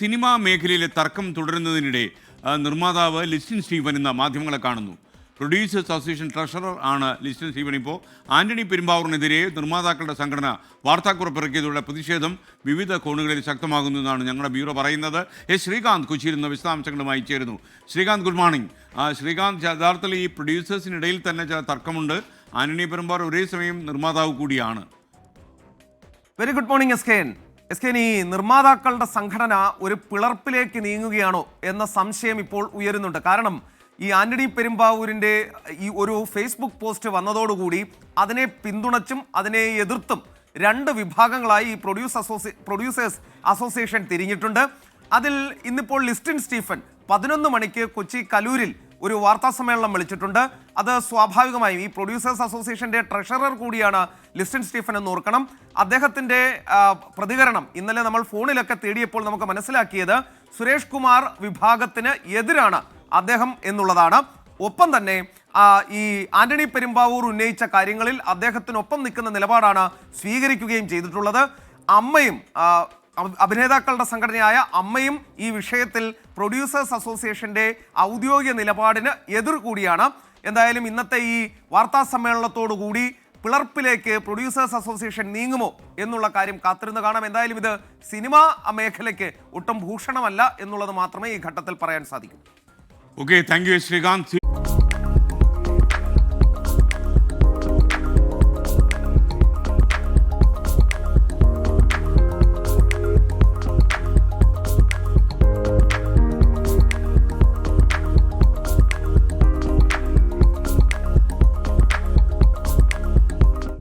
Cinema മേഖലയിലെ തർക്കം തുടരുന്നതിനിടെ നിർമ്മാതാവ് ലിസ്റ്റിൻ സ്റ്റീഫൻ ഇന്ന് മാധ്യമങ്ങളെ കാണുന്നു. പ്രൊഡ്യൂസേഴ്സ് അസോസിയേഷൻ ട്രഷറർ ആണ് ലിസ്റ്റിൻ സ്റ്റീഫൻ. ഇപ്പോൾ ആന്റണി പെരുമ്പാവൂരിനെതിരെ നിർമ്മാതാക്കളുടെ സംഘടന വാർത്താക്കുറിപ്പിറക്കിയതോടെ പ്രതിഷേധം വിവിധ കോണുകളിൽ ശക്തമാകുന്നു എന്നാണ് ഞങ്ങളുടെ ബ്യൂറോ പറയുന്നത്. ശ്രീകാന്ത് കൊച്ചിയിൽ നിന്ന് വിശദാംശങ്ങളുമായി ചേരുന്നു. Srikanth, good morning. ശ്രീകാന്ത്, യഥാർത്ഥത്തിൽ ഈ പ്രൊഡ്യൂസേഴ്സിനിടയിൽ തന്നെ ചില തർക്കമുണ്ട്. ആന്റണി പെരുമ്പാവൂർ ഒരേ സമയം നിർമ്മാതാവ് കൂടിയാണ്. Very good morning S K. ഈ നിർമ്മാതാക്കളുടെ സംഘടന ഒരു പിളർപ്പിലേക്ക് നീങ്ങുകയാണോ എന്ന സംശയം ഇപ്പോൾ ഉയരുന്നുണ്ട്. കാരണം ഈ ആന്റണി പെരുമ്പാവൂരിൻ്റെ ഈ ഒരു ഫേസ്ബുക്ക് പോസ്റ്റ് വന്നതോടുകൂടി അതിനെ പിന്തുണച്ചും അതിനെ എതിർത്തും രണ്ട് വിഭാഗങ്ങളായി ഈ പ്രൊഡ്യൂസേഴ്സ് അസോസിയേഷൻ തിരിഞ്ഞിട്ടുണ്ട്. അതിൽ ഇന്നിപ്പോൾ ലിസ്റ്റിൻ സ്റ്റീഫൻ 11 മണിക്ക് കൊച്ചി കലൂരിൽ ഒരു വാർത്താ സമ്മേളനം വിളിച്ചിട്ടുണ്ട്. അത് സ്വാഭാവികമായും ഈ പ്രൊഡ്യൂസേഴ്സ് അസോസിയേഷൻ്റെ ട്രഷറർ കൂടിയാണ് ലിസ്റ്റിൻ സ്റ്റീഫൻ എന്ന് ഓർക്കണം. അദ്ദേഹത്തിൻ്റെ പ്രതികരണം ഇന്നലെ നമ്മൾ ഫോണിലൊക്കെ തേടിയപ്പോൾ നമുക്ക് മനസ്സിലാക്കിയത് സുരേഷ് കുമാർ വിഭാഗത്തിന് എതിരാണ് അദ്ദേഹം എന്നുള്ളതാണ്. ഒപ്പം തന്നെ ഈ ആന്റണി പെരുമ്പാവൂർ ഉന്നയിച്ച കാര്യങ്ങളിൽ അദ്ദേഹത്തിനൊപ്പം നിൽക്കുന്ന നിലപാടാണ് സ്വീകരിക്കുകയും ചെയ്തിട്ടുള്ളത്. അമ്മയും അഭിനേതാക്കളുടെ സംഘടനയായ അമ്മയും ഈ വിഷയത്തിൽ പ്രൊഡ്യൂസേഴ്സ് അസോസിയേഷൻ്റെ ഔദ്യോഗിക നിലപാടിന് എതിർ കൂടിയാണ്. എന്തായാലും ഇന്നത്തെ ഈ വാർത്താ സമ്മേളനത്തോടുകൂടി പിളർപ്പിലേക്ക് പ്രൊഡ്യൂസേഴ്സ് അസോസിയേഷൻ നീങ്ങുമോ എന്നുള്ള കാര്യം കാത്തിരുന്ന് കാണാം. എന്തായാലും ഇത് സിനിമാ മേഖലയ്ക്ക് ഒട്ടും ഭൂഷണമല്ല എന്നുള്ളത് മാത്രമേ ഈ ഘട്ടത്തിൽ പറയാൻ സാധിക്കൂ. Okay, thank you Srikanth.